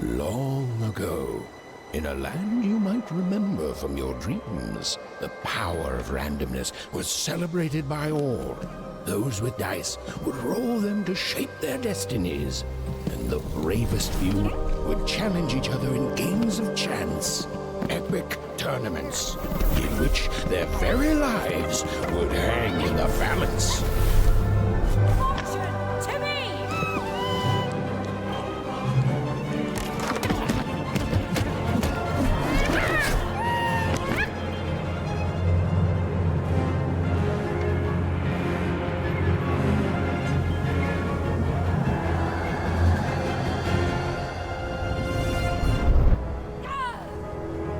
Long ago, in a land you might remember from your dreams, the power of randomness was celebrated by all. Those with dice would roll them to shape their destinies, and the bravest few would challenge each other in games of chance. Epic tournaments in which their very lives would hang in the balance. Fortune to me!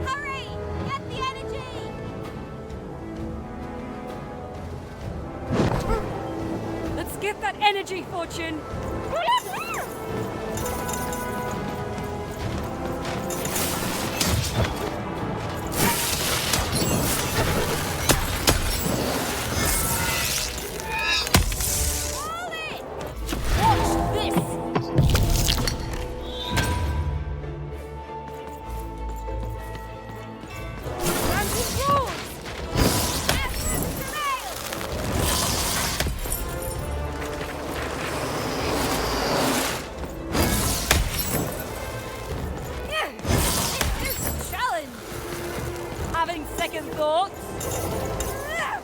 Hurry! Get the energy! Let's get that energy, Fortune! Hold it! Watch this! Random rules! Challenge! Having second thoughts? Not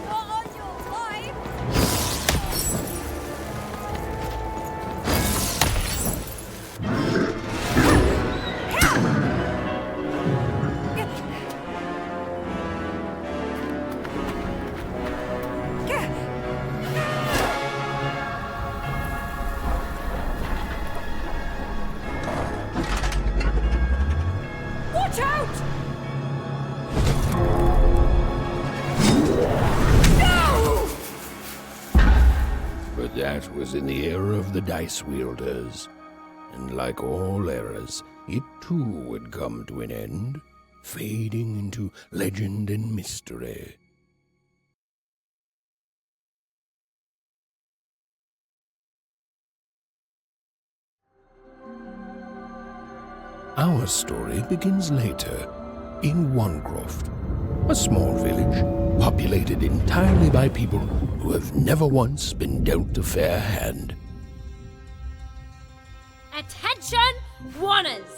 on your life! Watch out! No! But that was in the era of the dice wielders. And like all eras, it too would come to an end, fading into legend and mystery. Our story begins later, in Wanecroft, a small village populated entirely by people who have never once been dealt a fair hand. Attention, Wanners!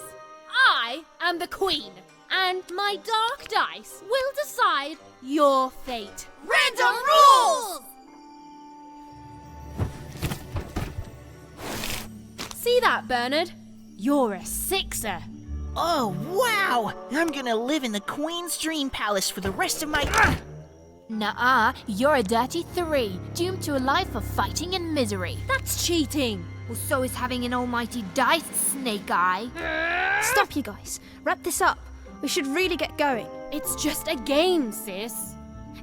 I am the Queen, and my dark dice will decide your fate. Random rules! See that, Bernard? You're a sixer. Oh, wow! I'm gonna live in the Queen's Dream Palace for the rest of my... Nuh-uh, you're a dirty 3, doomed to a life of fighting and misery. That's cheating. Well, so is having an almighty dice, Snake Eye. Stop, you guys. Wrap this up. We should really get going. It's just a game, sis.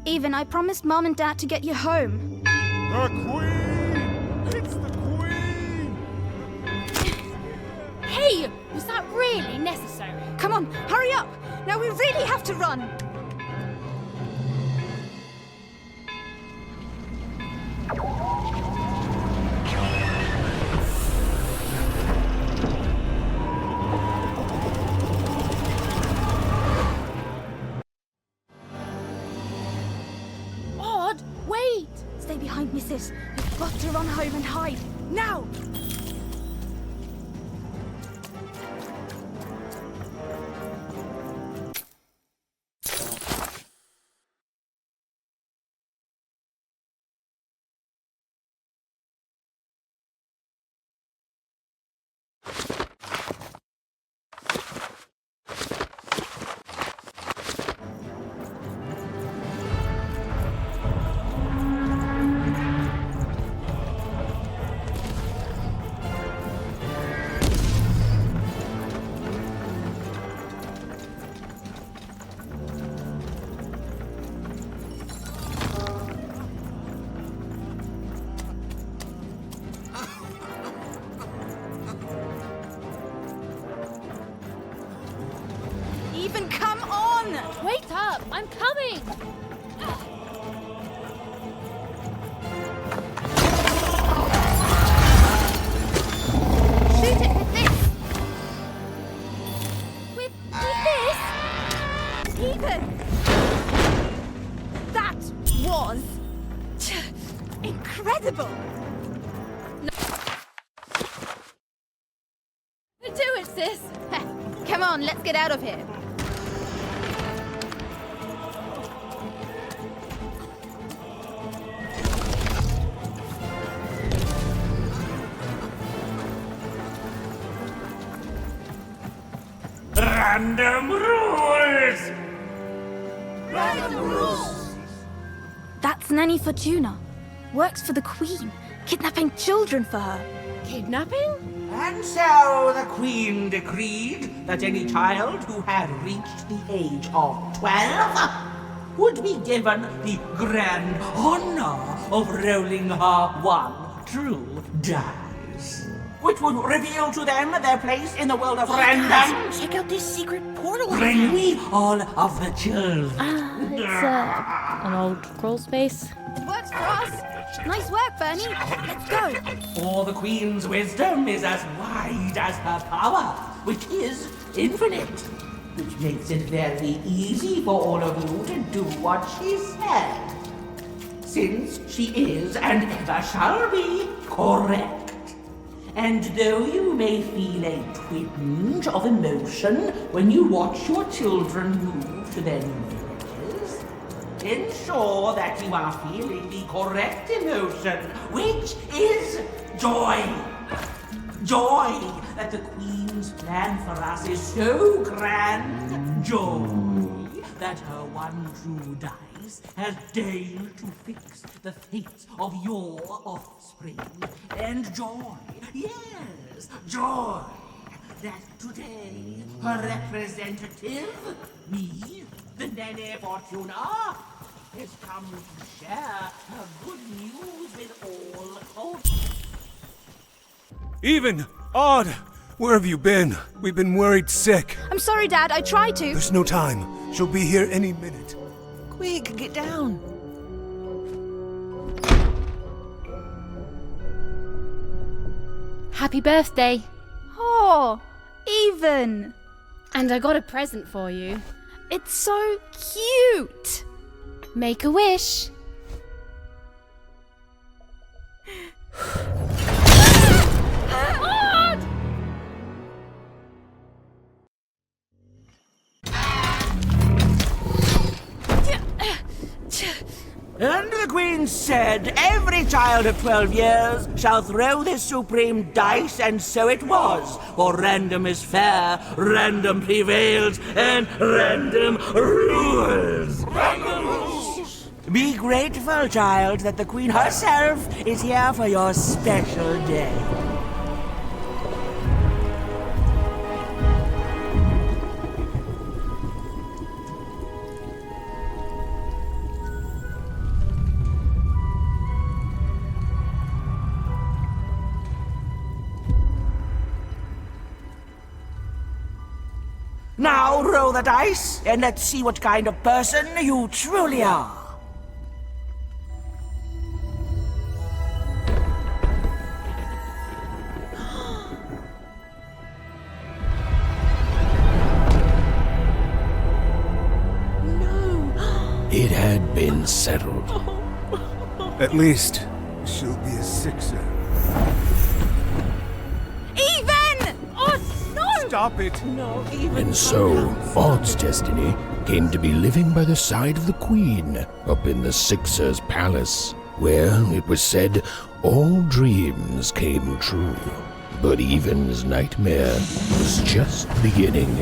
Even I promised Mom and Dad to get you home. The Queen! It's the Queen! Hey, was that really necessary? Come on, hurry up. Now we really have to run. Odd, wait. Stay behind me, sis. We've got to run home and hide. Now! Even come on! Wait up, I'm coming. Shoot it with this! Even! That was incredible! Do it, sis. Come on, let's get out of here. Random rules! That's Nanny Fortuna. Works for the Queen, kidnapping children for her. Kidnapping? And so the Queen decreed that any child who had reached the age of 12 would be given the grand honor of rolling her one true dice, which would reveal to them their place in the world of random. Check out this secret portal. Bring me all of the children. It's an old crawl space. It works for us. Nice work, Bernie. Let's go. For the Queen's wisdom is as wide as her power, which is infinite, which makes it very easy for all of you to do what she said, since she is and ever shall be correct. And though you may feel a twinge of emotion when you watch your children move to their new villages, ensure that you are feeling the correct emotion, which is joy. Joy that the Queen's plan for us is so grand. Joy that her one true dice has deigned to fix the fates of your offspring. And joy, yes, joy that today her representative, me, the Nene Fortuna, has come to share her good news with all. Even! Odd! Where have you been? We've been worried sick. I'm sorry, Dad. I tried to. There's no time. She'll be here any minute. Quick, get down. Happy birthday. Oh, Even. And I got a present for you. It's so cute. Make a wish. And the Queen said, every child of 12 years shall throw this supreme dice, and so it was. For random is fair, random prevails, and random rules. Random rules! Be grateful, child, that the Queen herself is here for your special day. Now roll the dice, and let's see what kind of person you truly are. It had been settled. At least, she'll be a sixer. Even! Oh, no! Stop it! And so, Odd's destiny came to be living by the side of the Queen up in the Sixer's palace, where, it was said, all dreams came true. But Even's nightmare was just beginning.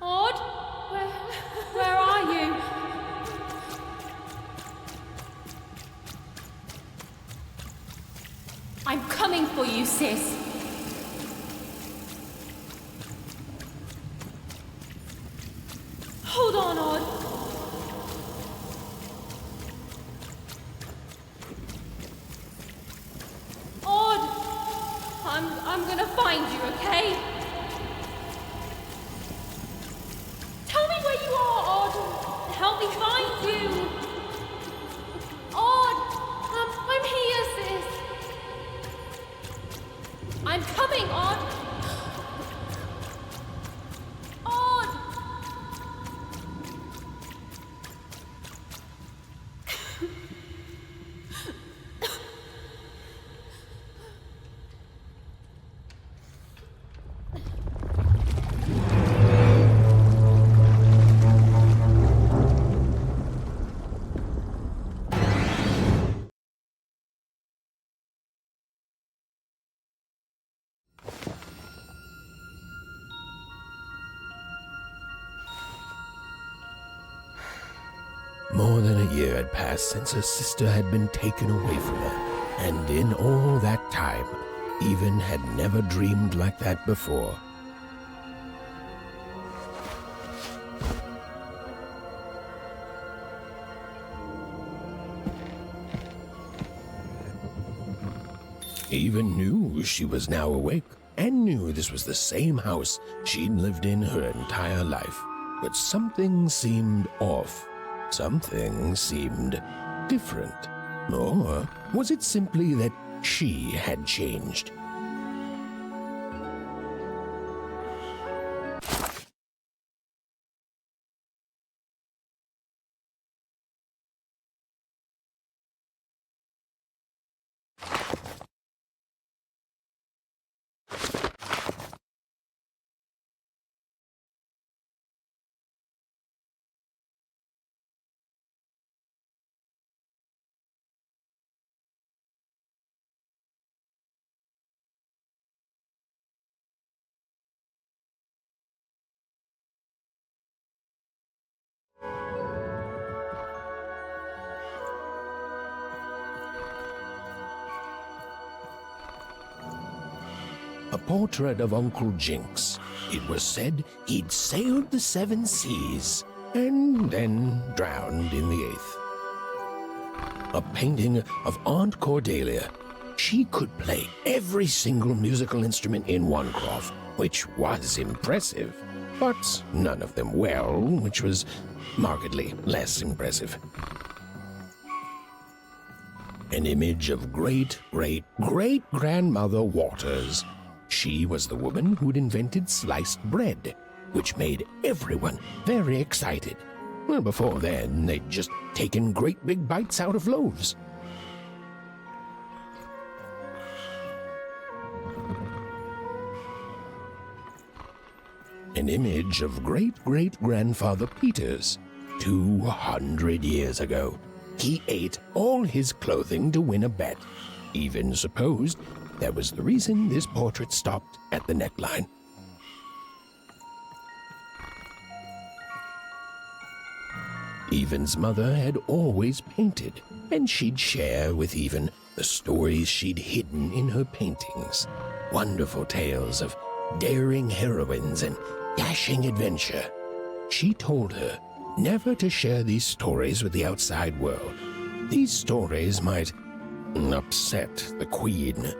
Odd? Where are you? I'm coming for you, sis. Hold on, Odd. More than a year had passed since her sister had been taken away from her, and in all that time, Even had never dreamed like that before. Even knew she was now awake, and knew this was the same house she'd lived in her entire life. But something seemed off. Something seemed different. Or was it simply that she had changed? A portrait of Uncle Jinx. It was said he'd sailed the 7 seas and then drowned in the 8th. A painting of Aunt Cordelia. She could play every single musical instrument in Wanecroft, which was impressive, but none of them well, which was markedly less impressive. An image of great-great-great-grandmother Waters. She was the woman who'd invented sliced bread, which made everyone very excited. Well, before then, they'd just taken great big bites out of loaves. An image of great-great-grandfather Peters. 200 years ago, he ate all his clothing to win a bet. Even supposed that was the reason this portrait stopped at the neckline. Even's mother had always painted, and she'd share with Even the stories she'd hidden in her paintings. Wonderful tales of daring heroines and dashing adventure. She told her never to share these stories with the outside world. These stories might upset the Queen,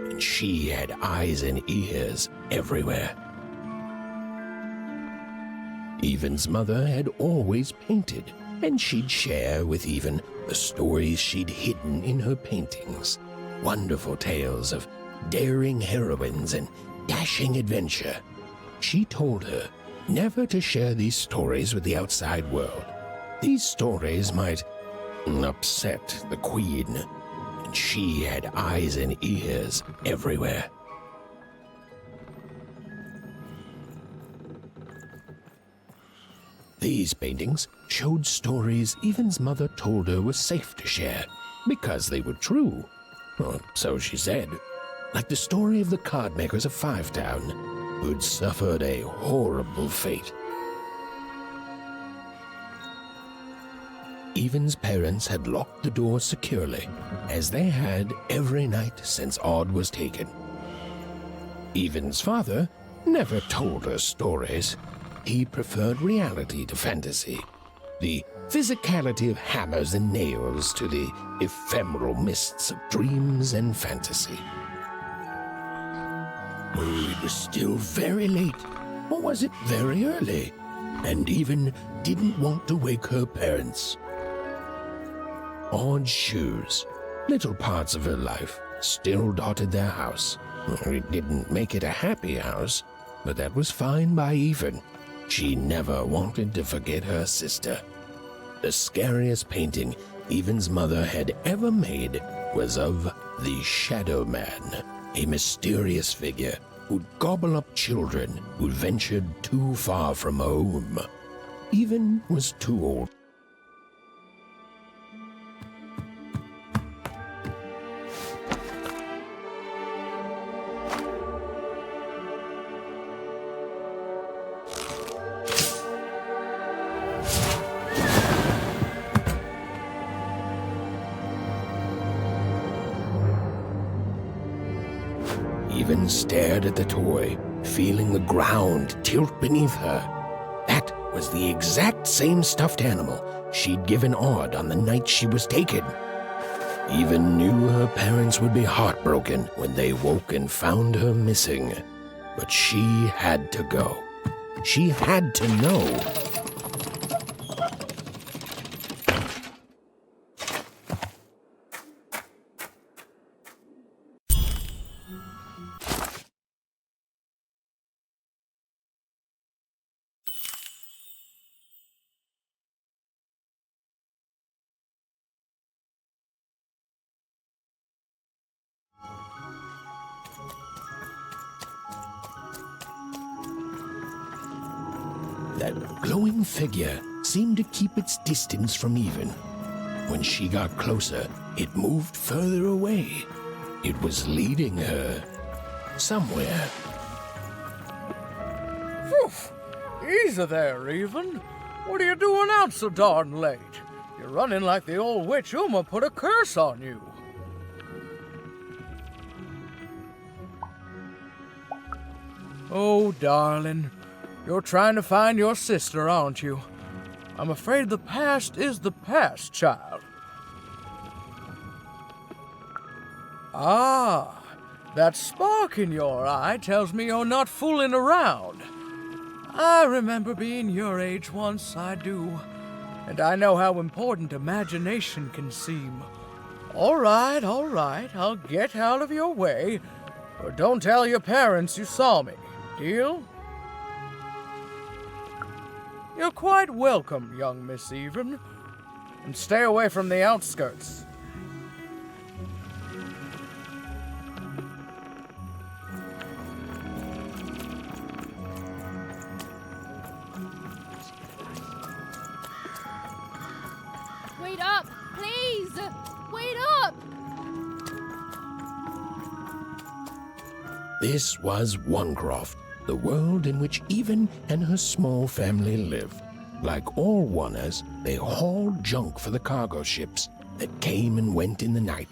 and she had eyes and ears everywhere. Even's mother had always painted, and she'd share with Even the stories she'd hidden in her paintings. Wonderful tales of daring heroines and dashing adventure. She told her never to share these stories with the outside world. These stories might upset the Queen, and she had eyes and ears everywhere. These paintings showed stories Even's mother told her was safe to share, because they were true. Or so she said. Like the story of the card makers of Five Town, who'd suffered a horrible fate. Even's parents had locked the door securely, as they had every night since Odd was taken. Even's father never told her stories. He preferred reality to fantasy, the physicality of hammers and nails to the ephemeral mists of dreams and fantasy. Oh, it was still very late, or was it very early? And Even didn't want to wake her parents. Odd shoes, little parts of her life, still dotted their house. It didn't make it a happy house, but that was fine by Even. She never wanted to forget her sister. The scariest painting Even's mother had ever made was of the Shadow Man, a mysterious figure who'd gobble up children who'd ventured too far from home. Even was too old. Even stared at the toy, feeling the ground tilt beneath her. That was the exact same stuffed animal she'd given Odd on the night she was taken. Even knew her parents would be heartbroken when they woke and found her missing. But she had to go. She had to know. That glowing figure seemed to keep its distance from Even. When she got closer, it moved further away. It was leading her somewhere. Phew! Easy there, Even. What are you doing out so darn late? You're running like the old witch Uma put a curse on you. Oh, darling. You're trying to find your sister, aren't you? I'm afraid the past is the past, child. Ah, that spark in your eye tells me you're not fooling around. I remember being your age once, I do. And I know how important imagination can seem. All right, I'll get out of your way. But don't tell your parents you saw me. Deal? You're quite welcome, young Miss Even. And stay away from the outskirts. Wait up! Please! Wait up! This was Onecroft, the world in which Even and her small family lived. Like all Oners, they hauled junk for the cargo ships that came and went in the night.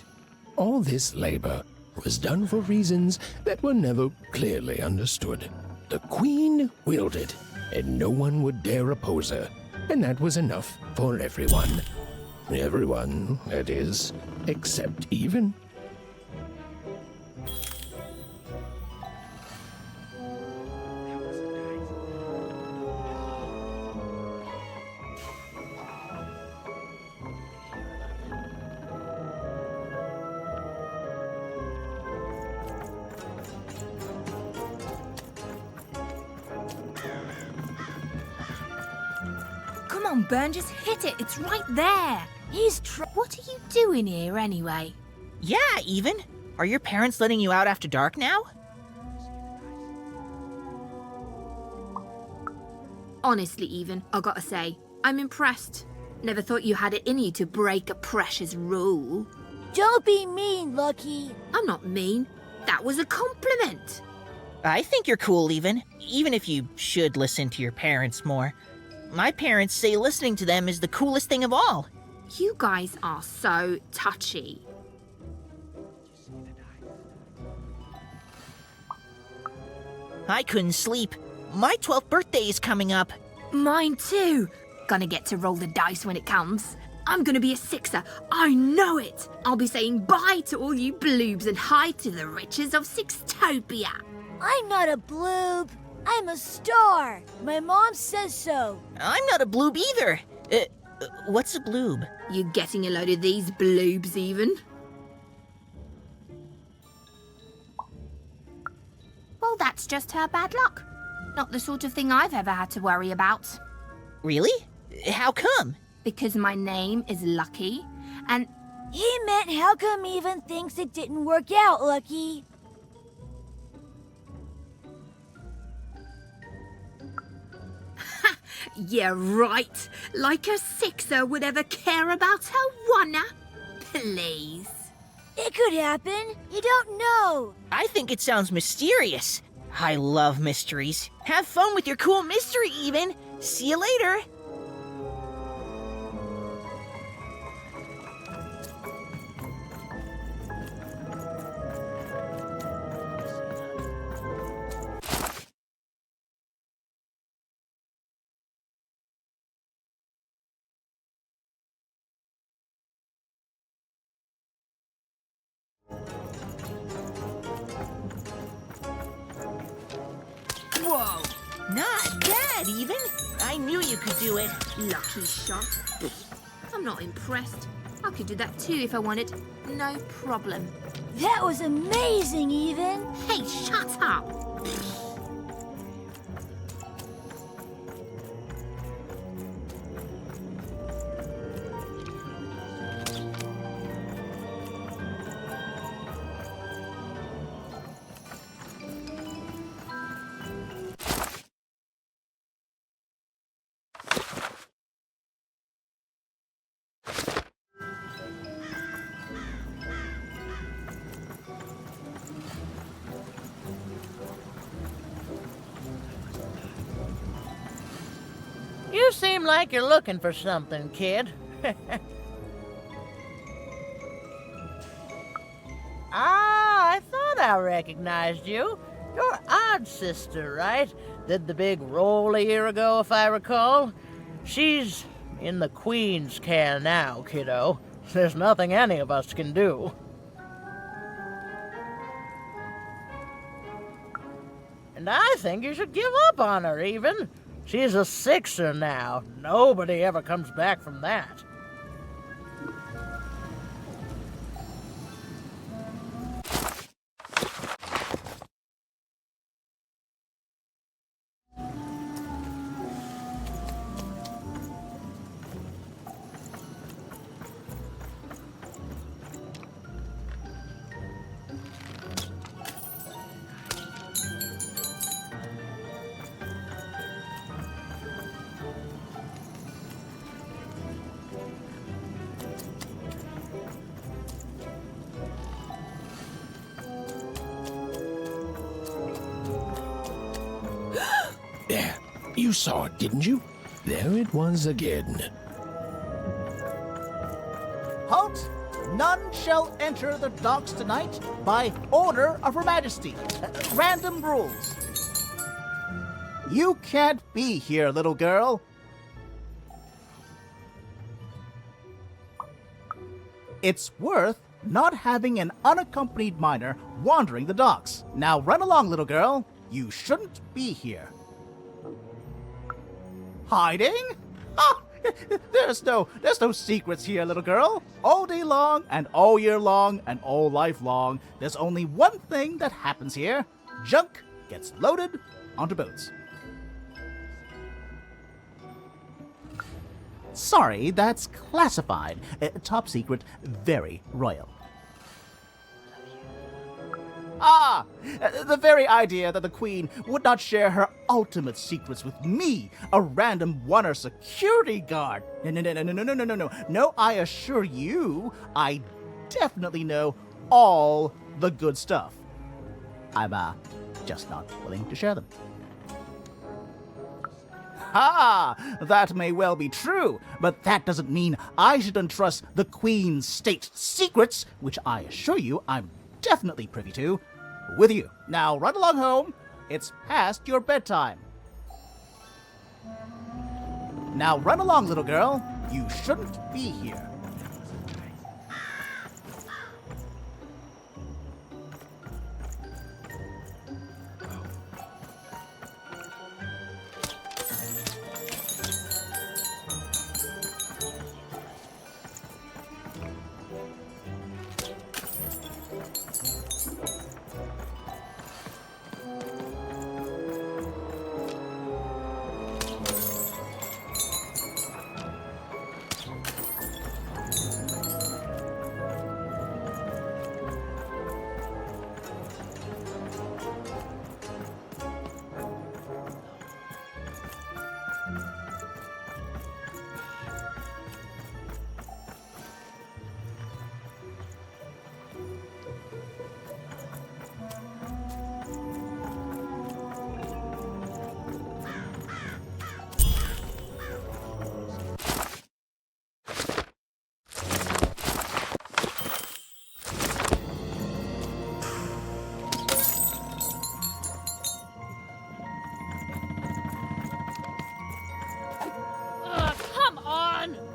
All this labor was done for reasons that were never clearly understood. The Queen willed it, and no one would dare oppose her, and that was enough for everyone. Everyone, that is, except Even. Come on, Burn, just hit it. It's right there. What are you doing here anyway? Yeah, Even. Are your parents letting you out after dark now? Honestly, Even, I gotta say, I'm impressed. Never thought you had it in you to break a precious rule. Don't be mean, Lucky. I'm not mean. That was a compliment. I think you're cool, even if you should listen to your parents more. My parents say listening to them is the coolest thing of all. You guys are so touchy. I couldn't sleep. My 12th birthday is coming up. Mine too. Gonna get to roll the dice when it comes. I'm gonna be a sixer. I know it. I'll be saying bye to all you bloobs and hi to the riches of Sixtopia. I'm not a bloob. I'm a star. My mom says so. I'm not a bloob either. What's a bloob? You getting a load of these bloobs, Even? Well, that's just her bad luck. Not the sort of thing I've ever had to worry about. Really? How come? Because my name is Lucky, and... He meant how come Even thinks it didn't work out, Lucky? Yeah, right. Like a sixer would ever care about her oner. Please. It could happen. You don't know. I think it sounds mysterious. I love mysteries. Have fun with your cool mystery, Even. See you later. Whoa! Not bad, even. I knew you could do it. Lucky shot. I'm not impressed. I could do that too if I wanted. No problem. That was amazing, Even. Hey, shut up! You seem like you're looking for something, kid. I thought I recognized you. You're Odd Sister, right? Did the big roll a year ago, if I recall. She's in the Queen's care now, kiddo. There's nothing any of us can do. And I think you should give up on her, even. She's a Sixer now. Nobody ever comes back from that. There, you saw it, didn't you? There it was again. Halt! None shall enter the docks tonight by order of Her Majesty. Random rules. You can't be here, little girl. It's worth not having an unaccompanied minor wandering the docks. Now run along, little girl. You shouldn't be here. Hiding? Ah, there's no secrets here, little girl. All day long and all year long and all life long, there's only one thing that happens here. Junk gets loaded onto boats. Sorry, that's classified. Top secret, very royal. Ah! The very idea that the Queen would not share her ultimate secrets with me, a random Oner security guard. No. No, I assure you, I definitely know all the good stuff. I'm, just not willing to share them. Ha! That may well be true, but that doesn't mean I should entrust the Queen's state secrets, which I assure you I'm definitely privy to, with you. Now run along home. It's past your bedtime. Now run along, little girl. You shouldn't be here.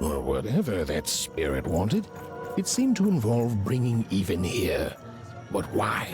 Or whatever that spirit wanted, it seemed to involve bringing Even here. But why?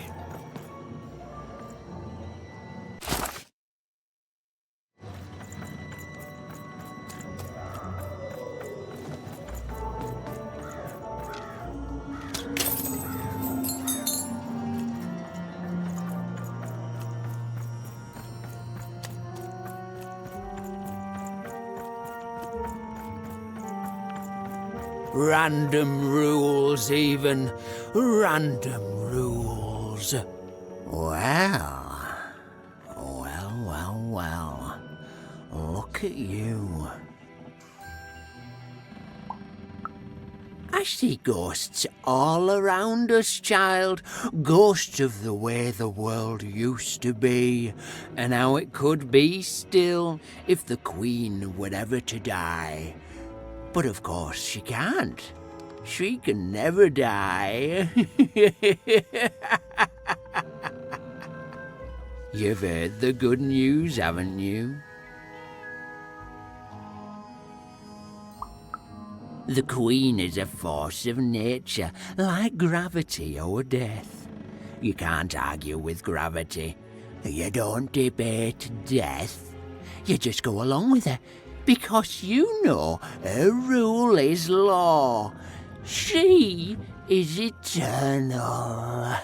Random rules, even. Random rules. Well. Look at you. I see ghosts all around us, child. Ghosts of the way the world used to be, and how it could be still if the Queen were ever to die. But of course she can't. She can never die. You've heard the good news, haven't you? The Queen is a force of nature, like gravity or death. You can't argue with gravity. You don't debate death. You just go along with her, because you know her rule is law. She is eternal.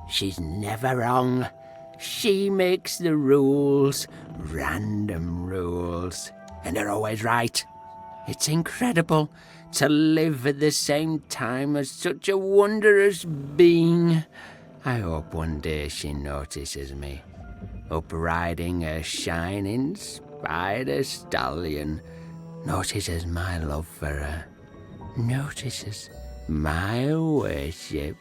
She's never wrong. She makes the rules, random rules, and they're always right. It's incredible to live at the same time as such a wondrous being. I hope one day she notices me, up riding a shining spider stallion, notices my love for her, notices my worship.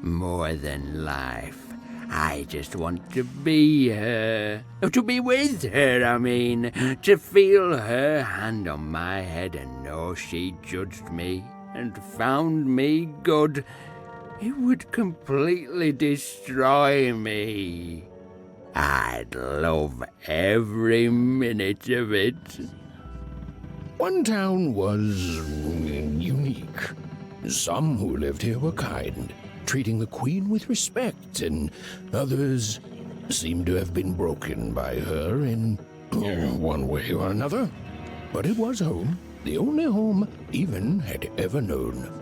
More than life. I just want to be her. To be with her, I mean. To feel her hand on my head and know she judged me and found me good. It would completely destroy me. I'd love every minute of it. One town was unique. Some who lived here were kind, treating the Queen with respect, and others seemed to have been broken by her in one way or another. But it was home, the only home Even had ever known.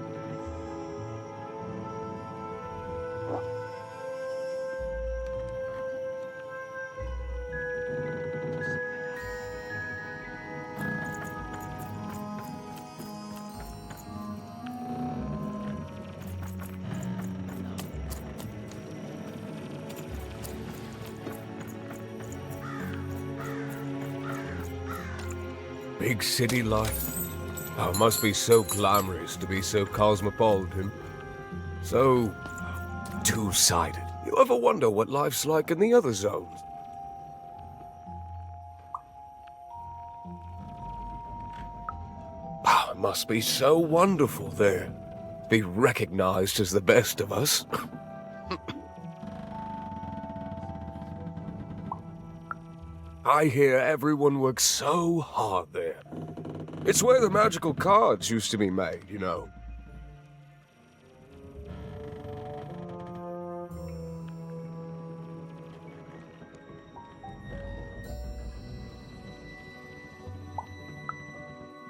Big city life. Oh, it must be so glamorous to be so cosmopolitan. So two-sided. You ever wonder what life's like in the other zones? Oh, it must be so wonderful there. Be recognized as the best of us. I hear everyone works so hard there. It's where the magical cards used to be made, you know.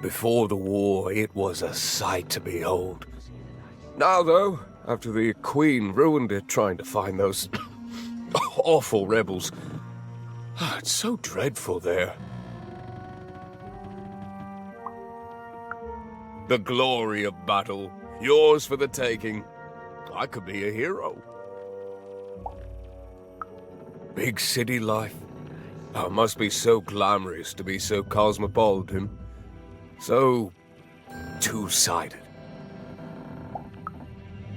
Before the war, it was a sight to behold. Now, though, after the Queen ruined it trying to find those awful rebels, it's so dreadful there. The glory of battle, yours for the taking. I could be a hero. Big city life. Oh, it must be so glamorous to be so cosmopolitan. So two-sided.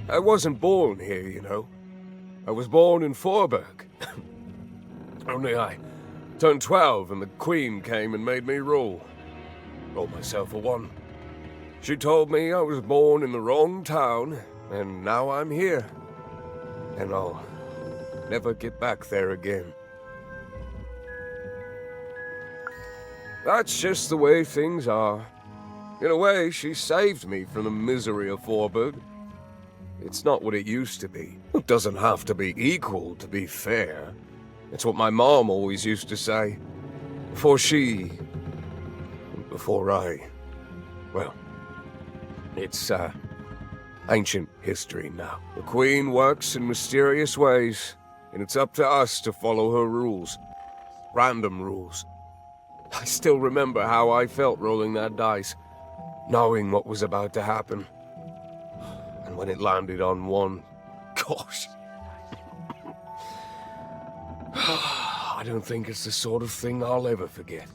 I wasn't born here, you know. I was born in Forberg. Only I turned 12 and the Queen came and made me rule. Rolled myself a one. She told me I was born in the wrong town, and now I'm here. And I'll never get back there again. That's just the way things are. In a way, she saved me from the misery of Forberg. It's not what it used to be. It doesn't have to be equal to be fair. It's what my mom always used to say. Before I... Well, it's ancient history now. The Queen works in mysterious ways, and it's up to us to follow her rules. Random rules. I still remember how I felt rolling that dice, knowing what was about to happen. And when it landed on one, gosh. I don't think it's the sort of thing I'll ever forget.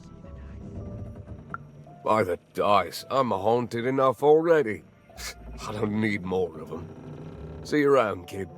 By the dice, I'm haunted enough already. I don't need more of them. See you around, kid.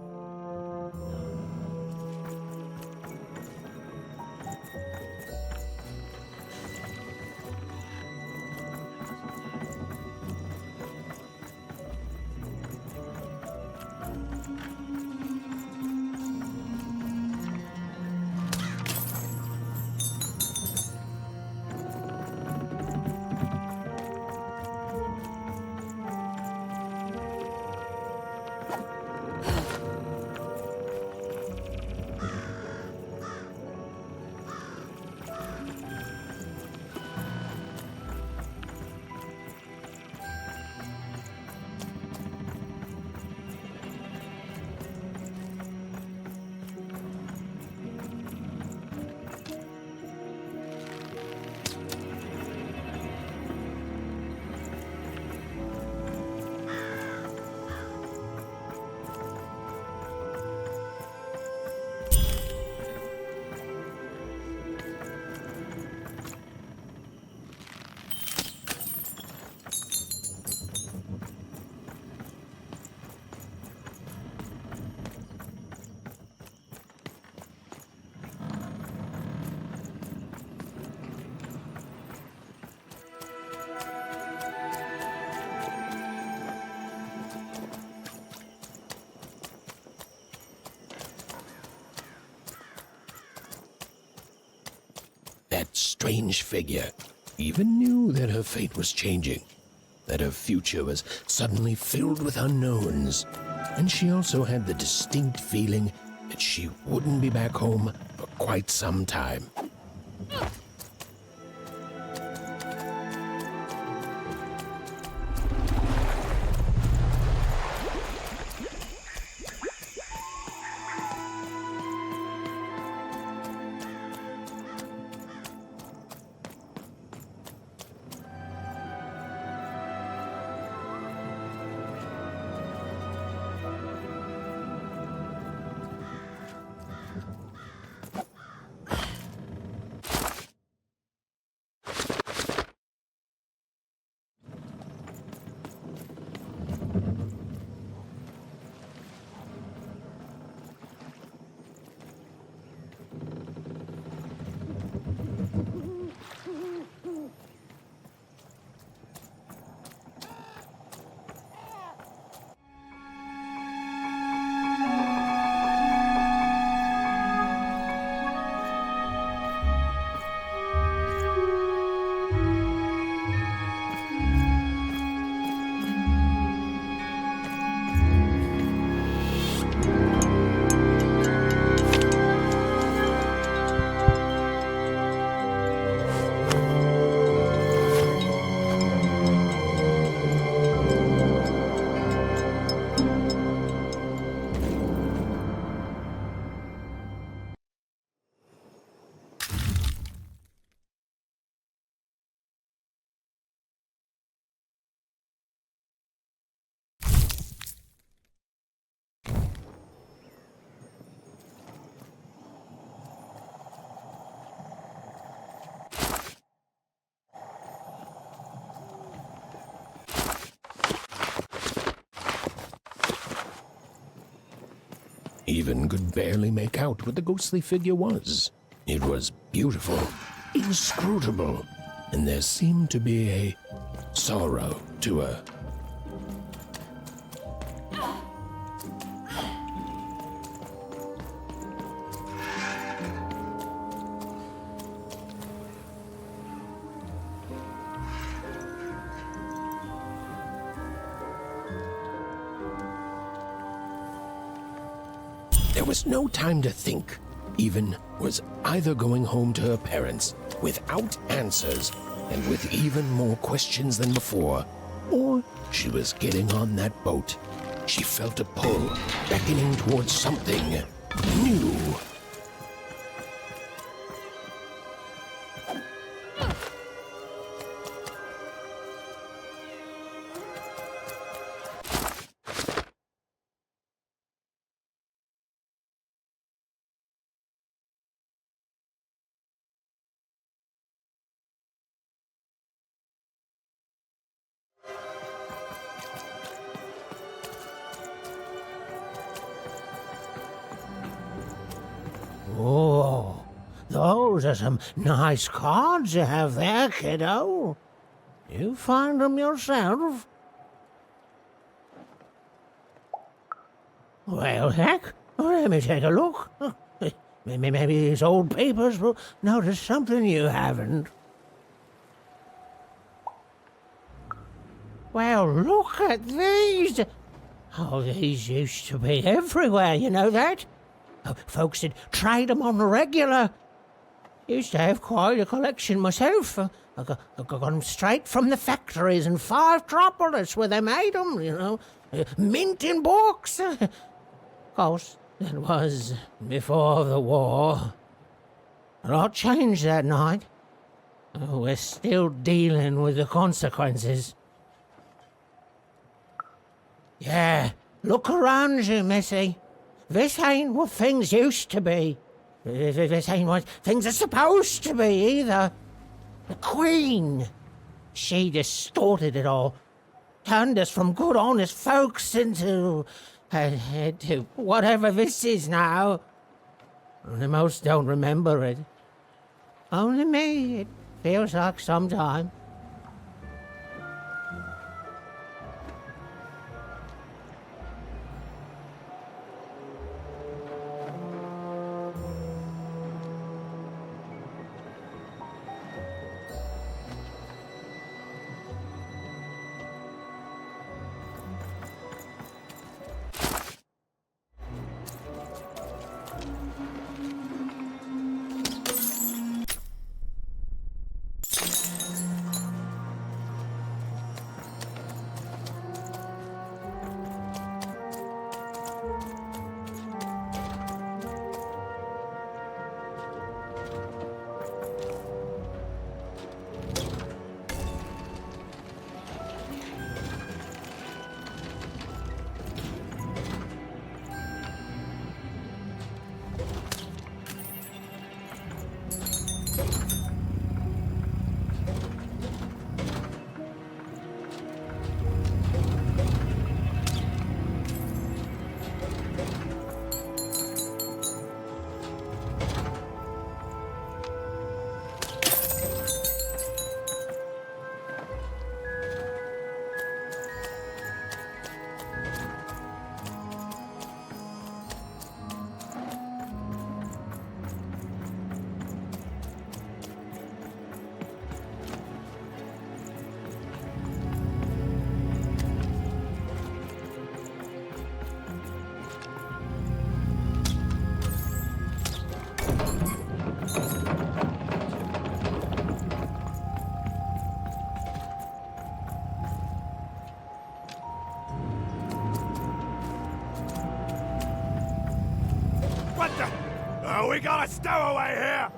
That strange figure even knew that her fate was changing, that her future was suddenly filled with unknowns, and she also had the distinct feeling that she wouldn't be back home for quite some time. Even could barely make out what the ghostly figure was. It was beautiful, inscrutable, and there seemed to be a sorrow to her. There was no time to think. Even was either going home to her parents without answers and with even more questions than before, or she was getting on that boat she felt a pull, beckoning towards something new. Oh, those are some nice cards you have there, kiddo. You find them yourself? Well, heck, let me take a look. Maybe these old papers will notice something you haven't. Well, look at these. Oh, these used to be everywhere, you know that? Folks would trade them on the regular. Used to have quite a collection myself. I got them straight from the factories in 5 Tropolis where they made them, you know. Mint in books. Of course, that was before the war. A lot changed that night. We're still dealing with the consequences. Yeah, look around you, Missy. This ain't what things used to be. This ain't what things are supposed to be, either. The Queen, she distorted it all. Turned us from good, honest folks into whatever this is now. Only most don't remember it. Only me, it feels like sometime. What the? Oh, we got a stowaway here!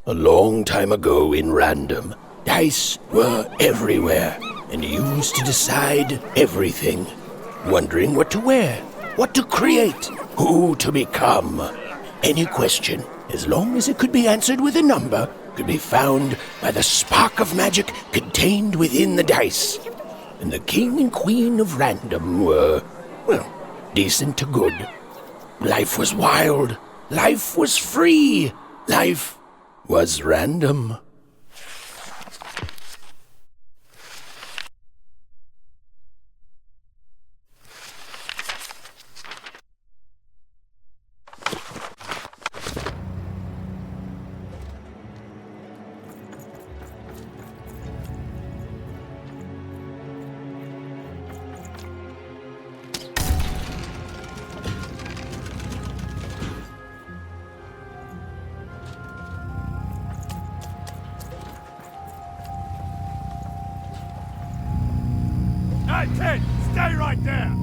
A long time ago in Random, dice were everywhere and used to decide everything. Wondering what to wear, what to create, who to become. Any question, as long as it could be answered with a number, could be found by the spark of magic contained within the dice. And the king and queen of Random were, well, decent to good. Life was wild. Life was free. Life was random. Hey, kid! Stay right there!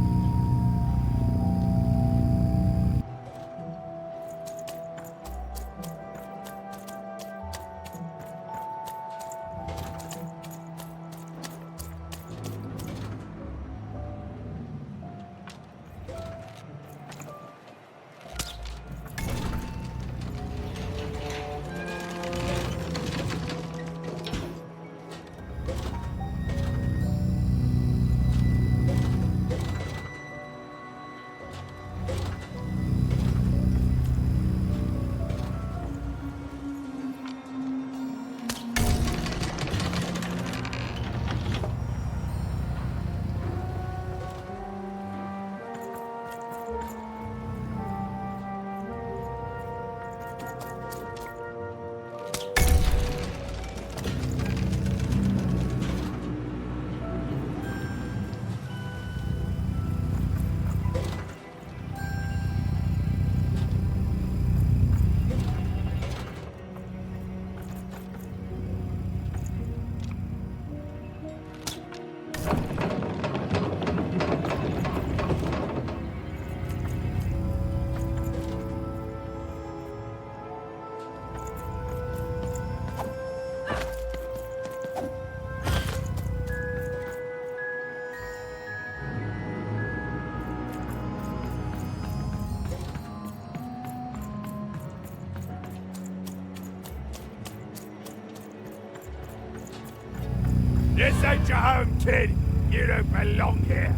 This ain't your home, kid. You don't belong here.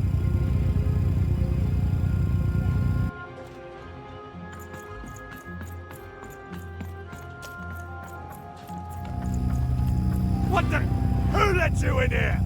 What the? Who let you in here?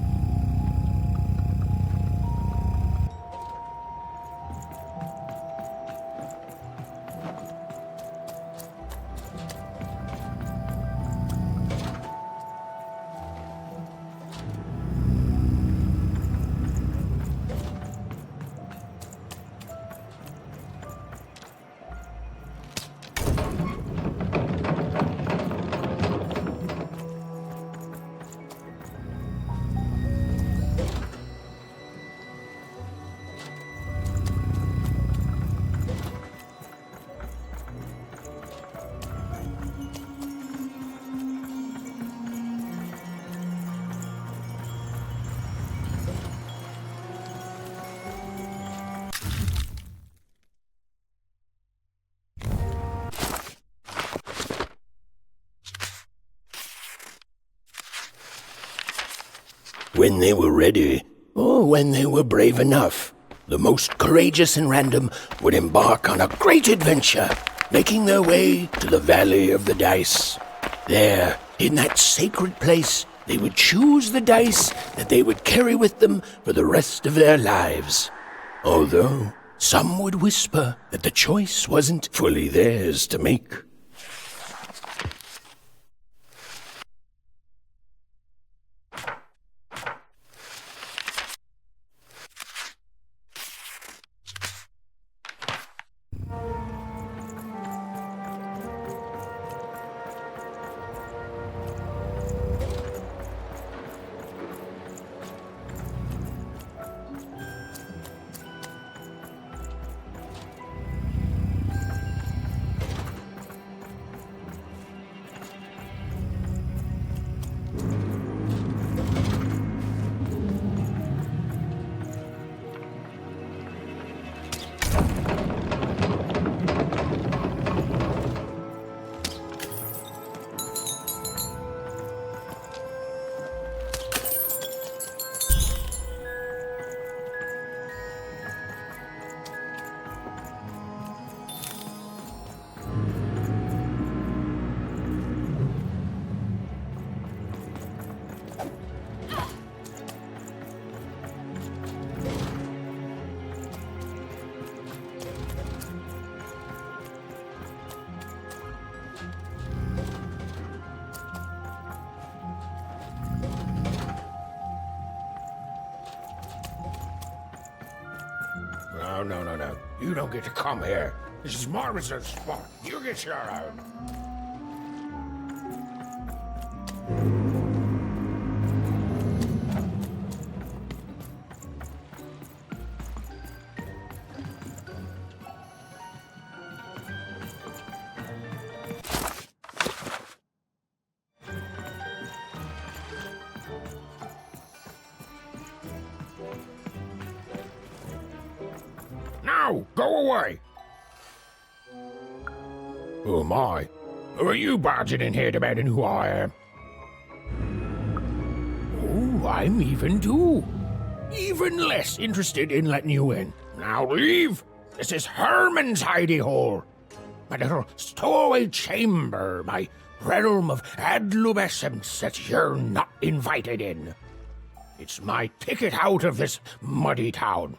When they were ready, or when they were brave enough, the most courageous in Random would embark on a great adventure, making their way to the Valley of the Dice. There, in that sacred place, they would choose the dice that they would carry with them for the rest of their lives. Although some would whisper that the choice wasn't fully theirs to make. No. You don't get to come here. This is Marvis's spot. You get your own. Now, go away! Who am I? Who are you barging in here demanding who I am? Oh, I'm even too. Even less interested in letting you in. Now leave! This is Herman's hidey hole. My little stowaway chamber, my realm of adlubescence that you're not invited in. It's my ticket out of this muddy town.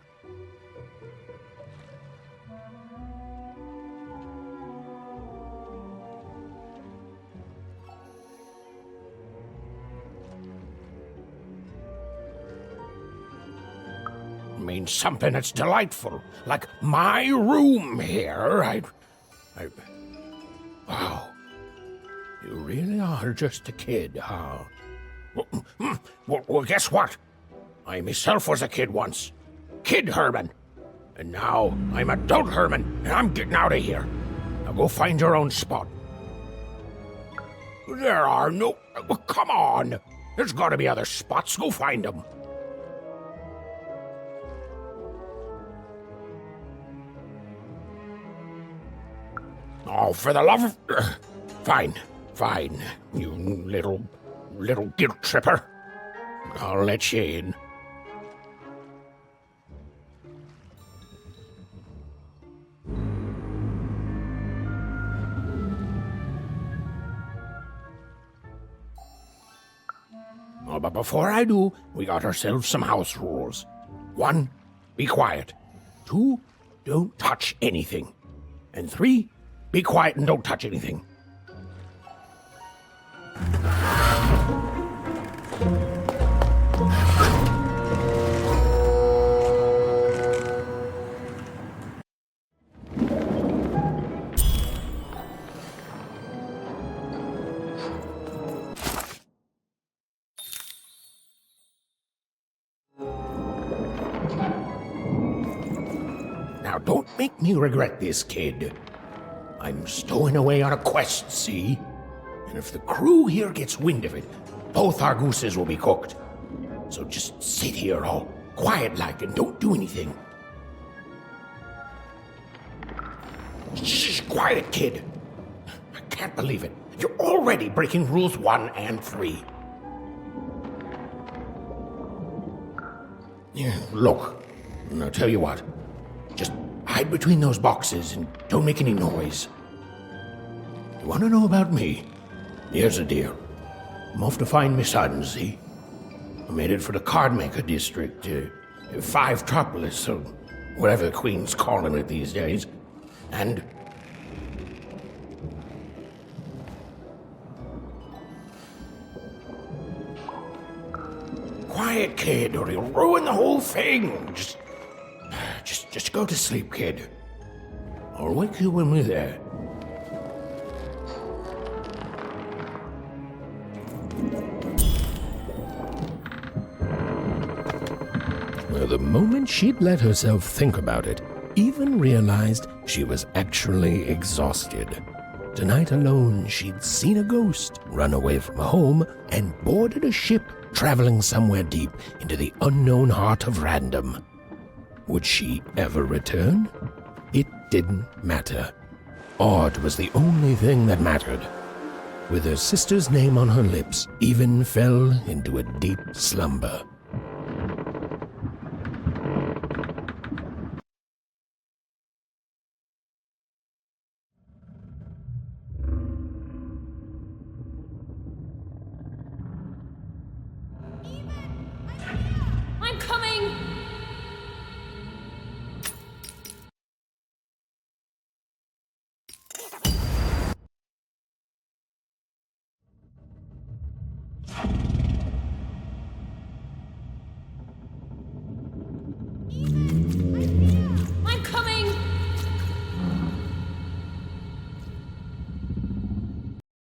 Means something that's delightful, like my room here. Wow. You really are just a kid, huh? Well, guess what? I myself was a kid once. Kid Herman. And now I'm adult Herman, and I'm getting out of here. Now go find your own spot. There are no... Come on. There's got to be other spots. Go find them. Oh, for the love of... Fine, you little guilt tripper. I'll let you in. Oh, but before I do, we got ourselves some house rules. 1, be quiet. 2, don't touch anything. And 3, be quiet and don't touch anything. Now don't make me regret this, kid. I'm stowing away on a quest, see? And if the crew here gets wind of it, both our gooses will be cooked. So just sit here all quiet-like and don't do anything. Shh, quiet, kid. I can't believe it. You're already breaking rules 1 and 3. Yeah, look, I'll tell you what. Just hide between those boxes and don't make any noise. You want to know about me? Here's the deal. I'm off to find my son, see? I'm headed for the Cardmaker district, 5-tropolis, or whatever the Queen's calling it these days. And... Quiet, kid, or you'll ruin the whole thing. Just go to sleep, kid. I'll wake you when we're there. Well, the moment she'd let herself think about it, even realized she was actually exhausted. Tonight alone, she'd seen a ghost, run away from home, and boarded a ship traveling somewhere deep into the unknown heart of Random. Would she ever return? It didn't matter. Odd was the only thing that mattered. With her sister's name on her lips, Even fell into a deep slumber. I'm coming!